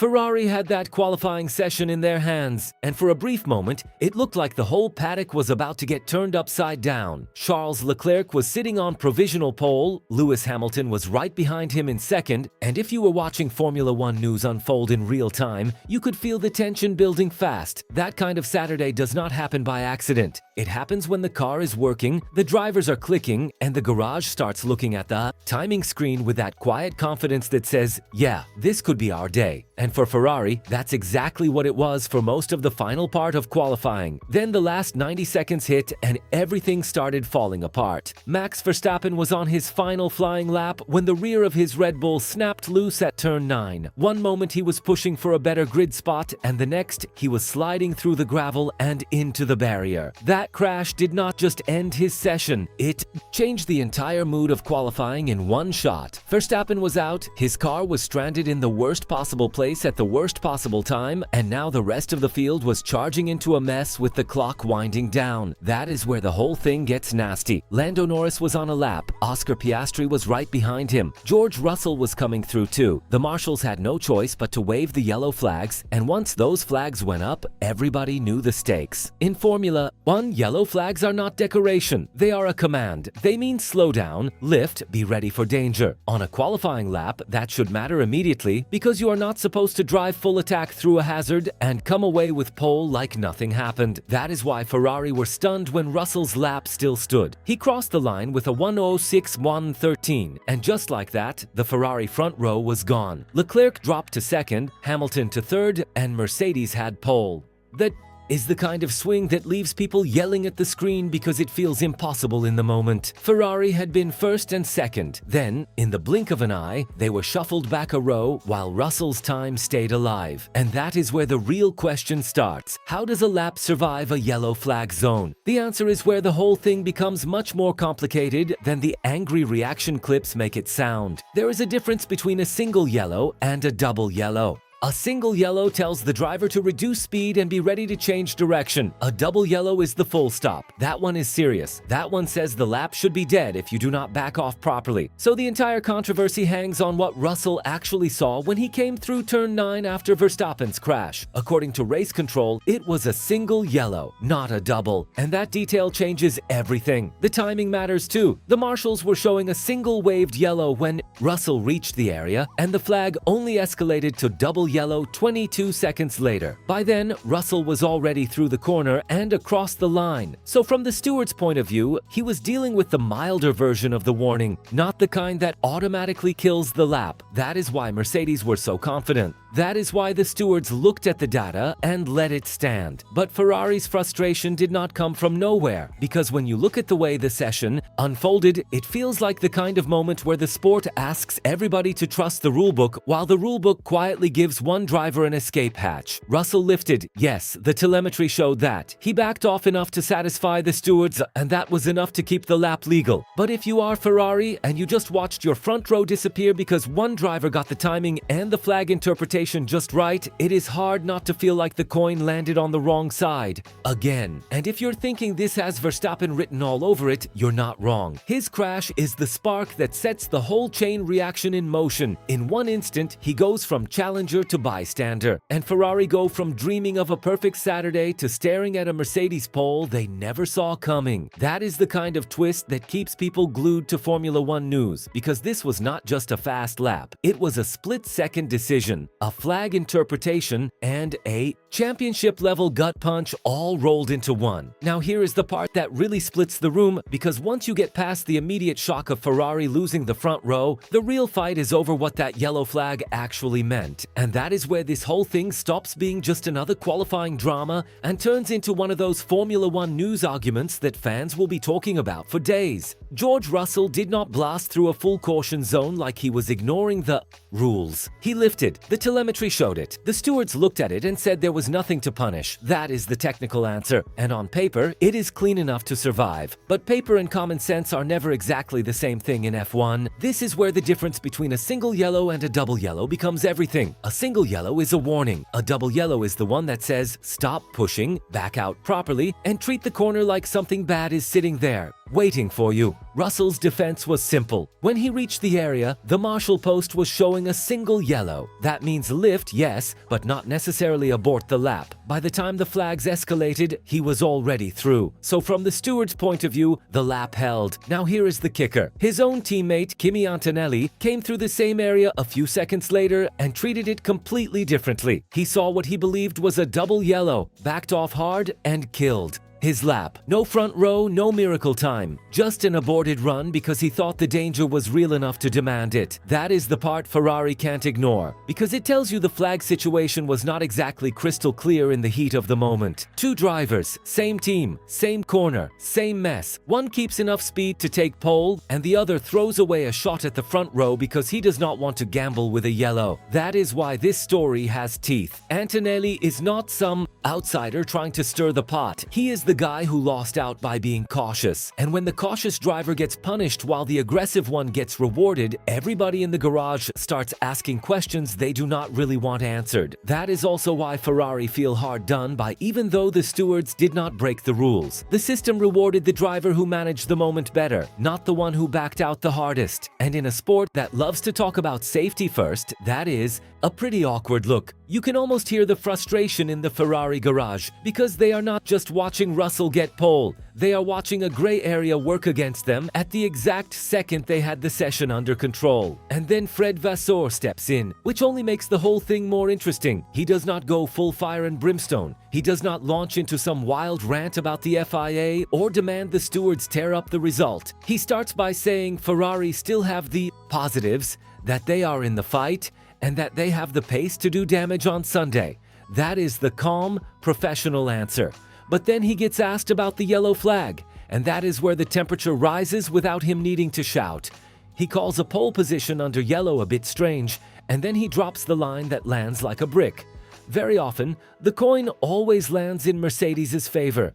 Ferrari had that qualifying session in their hands, and for a brief moment, it looked like the whole paddock was about to get turned upside down. Charles Leclerc was sitting on provisional pole, Lewis Hamilton was right behind him in second, and if you were watching Formula One news unfold in real time, you could feel the tension building fast. That kind of Saturday does not happen by accident. It happens when the car is working, the drivers are clicking, and the garage starts looking at the timing screen with that quiet confidence that says, yeah, this could be our day. And for Ferrari, that's exactly what it was for most of the final part of qualifying. Then the last 90 seconds hit and everything started falling apart. Max Verstappen was on his final flying lap when the rear of his Red Bull snapped loose at turn 9. One moment he was pushing for a better grid spot, and the next he was sliding through the gravel and into the barrier. That crash did not just end his session, it changed the entire mood of qualifying in one shot. Verstappen was out, his car was stranded in the worst possible place at the worst possible time, and now the rest of the field was charging into a mess with the clock winding down. That is where the whole thing gets nasty. Lando Norris was on a lap, Oscar Piastri was right behind him, George Russell was coming through too. The marshals had no choice but to wave the yellow flags, and once those flags went up, everybody knew the stakes. In Formula One, yellow flags are not decoration, they are a command. They mean slow down, lift, be ready for danger. On a qualifying lap, that should matter immediately because you are not supposed to drive full attack through a hazard and come away with pole like nothing happened. That is why Ferrari were stunned when Russell's lap still stood. He crossed the line with a 1:06.113, and just like that, the Ferrari front row was gone. Leclerc dropped to second, Hamilton to third, and Mercedes had pole. That is the kind of swing that leaves people yelling at the screen because it feels impossible in the moment. Ferrari had been first and second. Then, in the blink of an eye, they were shuffled back a row while Russell's time stayed alive. And that is where the real question starts. How does a lap survive a yellow flag zone? The answer is where the whole thing becomes much more complicated than the angry reaction clips make it sound. There is a difference between a single yellow and a double yellow. A single yellow tells the driver to reduce speed and be ready to change direction. A double yellow is the full stop. That one is serious. That one says the lap should be dead if you do not back off properly. So the entire controversy hangs on what Russell actually saw when he came through turn 9 after Verstappen's crash. According to race control, it was a single yellow, not a double. And that detail changes everything. The timing matters too. The marshals were showing a single waved yellow when Russell reached the area, and the flag only escalated to double yellow 22 seconds later. By then, Russell was already through the corner and across the line. So from the steward's point of view, he was dealing with the milder version of the warning, not the kind that automatically kills the lap. That is why Mercedes were so confident. That is why the stewards looked at the data and let it stand. But Ferrari's frustration did not come from nowhere, because when you look at the way the session unfolded, it feels like the kind of moment where the sport asks everybody to trust the rulebook while the rulebook quietly gives one driver an escape hatch. Russell lifted. Yes, the telemetry showed that. He backed off enough to satisfy the stewards, and that was enough to keep the lap legal. But if you are Ferrari and you just watched your front row disappear because one driver got the timing and the flag interpretation just right, it is hard not to feel like the coin landed on the wrong side again. And if you're thinking this has Verstappen written all over it, you're not wrong. His crash is the spark that sets the whole chain reaction in motion. In one instant, he goes from challenger to bystander, and Ferrari go from dreaming of a perfect Saturday to staring at a Mercedes pole they never saw coming. That is the kind of twist that keeps people glued to Formula One news, because this was not just a fast lap. It was a split-second decision, a flag interpretation, and a championship-level gut punch all rolled into one. Now here is the part that really splits the room, because once you get past the immediate shock of Ferrari losing the front row, the real fight is over what that yellow flag actually meant. And that is where this whole thing stops being just another qualifying drama and turns into one of those Formula One news arguments that fans will be talking about for days. George Russell did not blast through a full caution zone like he was ignoring the rules. He lifted. The telemetry showed it. The stewards looked at it and said there was nothing to punish. That is the technical answer. And on paper, it is clean enough to survive. But paper and common sense are never exactly the same thing in F1. This is where the difference between a single yellow and a double yellow becomes everything. A single yellow is a warning. A double yellow is the one that says, stop pushing, back out properly, and treat the corner like something bad is sitting there, waiting for you. Russell's defense was simple. When he reached the area, the marshal post was showing a single yellow. That means Ferrari's lift, yes, but not necessarily abort the lap. By the time the flags escalated, he was already through. So from the steward's point of view, the lap held. Now here is the kicker. His own teammate, Kimi Antonelli, came through the same area a few seconds later and treated it completely differently. He saw what he believed was a double yellow, backed off hard, and killed his lap. No front row, no miracle time. Just an aborted run because he thought the danger was real enough to demand it. That is the part Ferrari can't ignore, because it tells you the flag situation was not exactly crystal clear in the heat of the moment. Two drivers, same team, same corner, same mess. One keeps enough speed to take pole, and the other throws away a shot at the front row because he does not want to gamble with a yellow. That is why this story has teeth. Antonelli is not some outsider trying to stir the pot. He is the guy who lost out by being cautious. And when the cautious driver gets punished while the aggressive one gets rewarded, everybody in the garage starts asking questions they do not really want answered. That is also why Ferrari feel hard done by, even though the stewards did not break the rules. The system rewarded the driver who managed the moment better, not the one who backed out the hardest. And in a sport that loves to talk about safety first, that is a pretty awkward look. You can almost hear the frustration in the Ferrari garage, because they are not just watching Russell get pole, they are watching a gray area work against them at the exact second they had the session under control. And then Fred Vasseur steps in, which only makes the whole thing more interesting. He does not go full fire and brimstone. He does not launch into some wild rant about the FIA or demand the stewards tear up the result. He starts by saying Ferrari still have the positives, that they are in the fight, and that they have the pace to do damage on Sunday. That is the calm, professional answer. But then he gets asked about the yellow flag, and that is where the temperature rises without him needing to shout. He calls a pole position under yellow a bit strange, and then he drops the line that lands like a brick. Very often, the coin always lands in Mercedes' favor.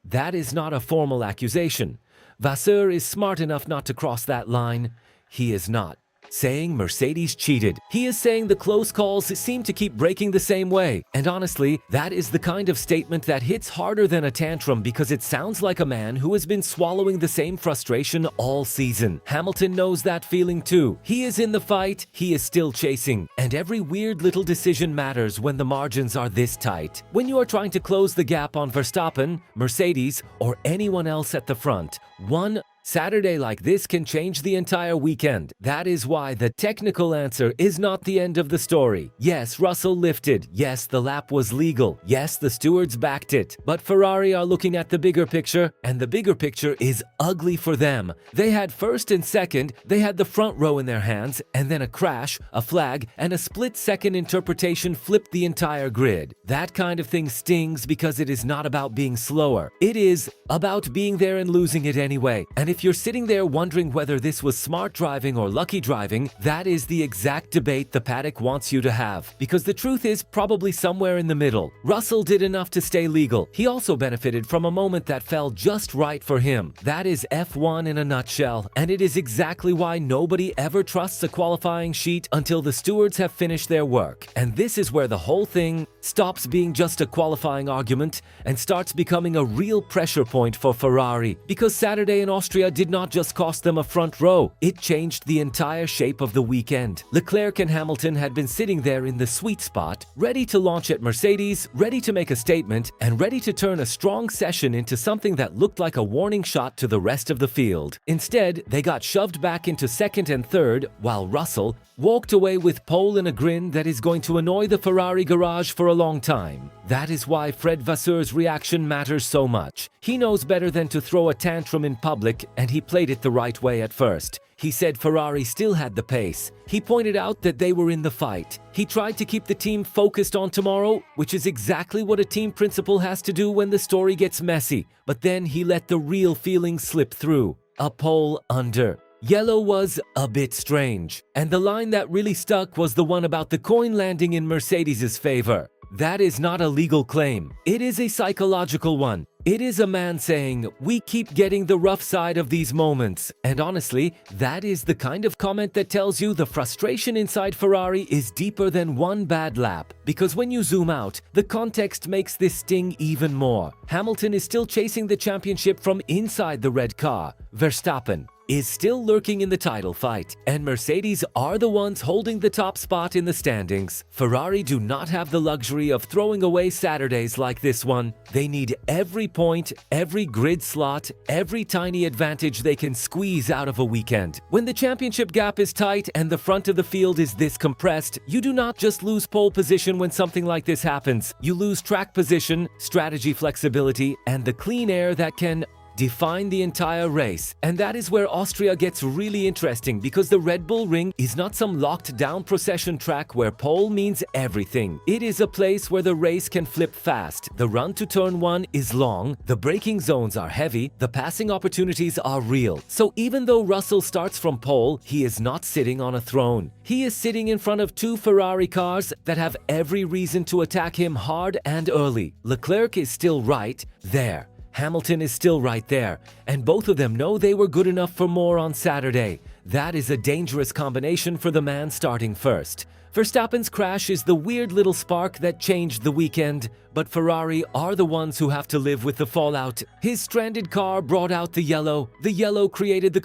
That is not a formal accusation. Vasseur is smart enough not to cross that line. He is not saying Mercedes cheated. He is saying the close calls seem to keep breaking the same way. And honestly, that is the kind of statement that hits harder than a tantrum, because it sounds like a man who has been swallowing the same frustration all season. Hamilton knows that feeling too. He is in the fight, he is still chasing, and every weird little decision matters when the margins are this tight. When you are trying to close the gap on Verstappen, Mercedes, or anyone else at the front, one Saturday like this can change the entire weekend. That is why the technical answer is not the end of the story. Yes, Russell lifted. Yes, the lap was legal. Yes, the stewards backed it. But Ferrari are looking at the bigger picture, and the bigger picture is ugly for them. They had first and second, they had the front row in their hands, and then a crash, a flag, and a split-second interpretation flipped the entire grid. That kind of thing stings because it is not about being slower. It is about being there and losing it anyway. And if you're sitting there wondering whether this was smart driving or lucky driving, that is the exact debate the paddock wants you to have. Because the truth is probably somewhere in the middle. Russell did enough to stay legal. He also benefited from a moment that fell just right for him. That is F1 in a nutshell. And it is exactly why nobody ever trusts a qualifying sheet until the stewards have finished their work. And this is where the whole thing stops being just a qualifying argument and starts becoming a real pressure point for Ferrari. Because Saturday in Austria did not just cost them a front row, it changed the entire shape of the weekend. Leclerc and Hamilton had been sitting there in the sweet spot, ready to launch at Mercedes, ready to make a statement, and ready to turn a strong session into something that looked like a warning shot to the rest of the field. Instead, they got shoved back into second and third, while Russell walked away with pole and a grin that is going to annoy the Ferrari garage for a long time. That is why Fred Vasseur's reaction matters so much. He knows better than to throw a tantrum in public, and he played it the right way at first. He said Ferrari still had the pace. He pointed out that they were in the fight. He tried to keep the team focused on tomorrow, which is exactly what a team principal has to do when the story gets messy. But then he let the real feelings slip through. A pole under. Yellow was a bit strange. And the line that really stuck was the one about the coin landing in Mercedes' favor. That is not a legal claim. It is a psychological one. It is a man saying, we keep getting the rough side of these moments. And honestly, that is the kind of comment that tells you the frustration inside Ferrari is deeper than one bad lap. Because when you zoom out, the context makes this sting even more. Hamilton is still chasing the championship from inside the red car. Verstappen is still lurking in the title fight, and Mercedes are the ones holding the top spot in the standings. Ferrari do not have the luxury of throwing away Saturdays like this one. They need every point, every grid slot, every tiny advantage they can squeeze out of a weekend. When the championship gap is tight and the front of the field is this compressed, you do not just lose pole position when something like this happens. You lose track position, strategy flexibility, and the clean air that can define the entire race. And that is where Austria gets really interesting, because the Red Bull Ring is not some locked down procession track where pole means everything. It is a place where the race can flip fast. The run to turn 1 is long, the braking zones are heavy, the passing opportunities are real. So even though Russell starts from pole, he is not sitting on a throne. He is sitting in front of 2 Ferrari cars that have every reason to attack him hard and early. Leclerc is still right there. Hamilton is still right there, and both of them know they were good enough for more on Saturday. That is a dangerous combination for the man starting first. Verstappen's crash is the weird little spark that changed the weekend, but Ferrari are the ones who have to live with the fallout. His stranded car brought out the yellow created the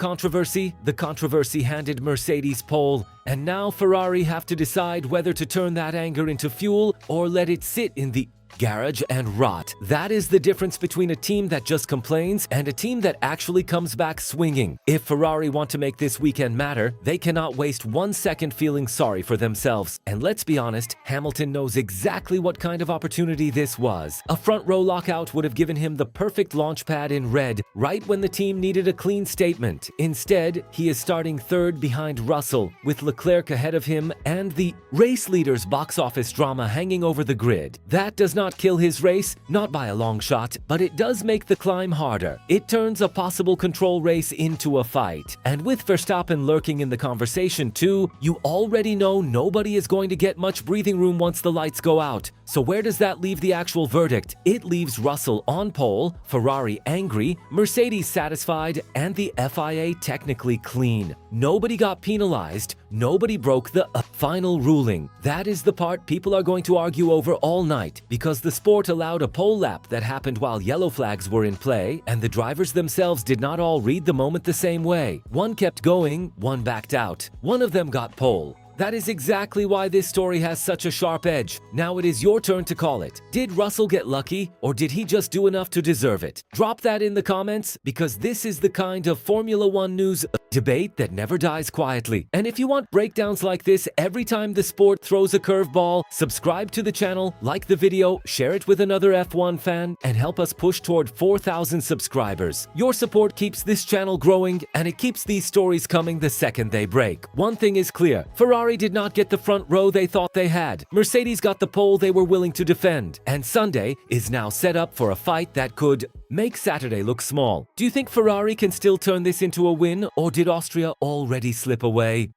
controversy handed Mercedes pole, and now Ferrari have to decide whether to turn that anger into fuel or let it sit in the garage and rot. That is the difference between a team that just complains and a team that actually comes back swinging. If Ferrari want to make this weekend matter, they cannot waste 1 second feeling sorry for themselves. And let's be honest, Hamilton knows exactly what kind of opportunity this was. A front row lockout would have given him the perfect launch pad in red, right when the team needed a clean statement. Instead, he is starting third behind Russell, with Leclerc ahead of him and the race leader's box office drama hanging over the grid. That does not kill his race, not by a long shot, but it does make the climb harder. It turns a possible control race into a fight. And with Verstappen lurking in the conversation too, you already know nobody is going to get much breathing room once the lights go out. So where does that leave the actual verdict? It leaves Russell on pole, Ferrari angry, Mercedes satisfied, and the FIA technically clean. Nobody got penalized, nobody broke the final ruling. That is the part people are going to argue over all night, because the sport allowed a pole lap that happened while yellow flags were in play, and the drivers themselves did not all read the moment the same way. One kept going, one backed out. One of them got pole. That is exactly why this story has such a sharp edge. Now it is your turn to call it. Did Russell get lucky, or did he just do enough to deserve it? Drop that in the comments, because this is the kind of Formula One news debate that never dies quietly. And if you want breakdowns like this every time the sport throws a curveball, subscribe to the channel, like the video, share it with another F1 fan, and help us push toward 4,000 subscribers. Your support keeps this channel growing, and it keeps these stories coming the second they break. One thing is clear, Ferrari did not get the front row they thought they had. Mercedes got the pole they were willing to defend. And Sunday is now set up for a fight that could make Saturday look small. Do you think Ferrari can still turn this into a win, or did Austria already slip away?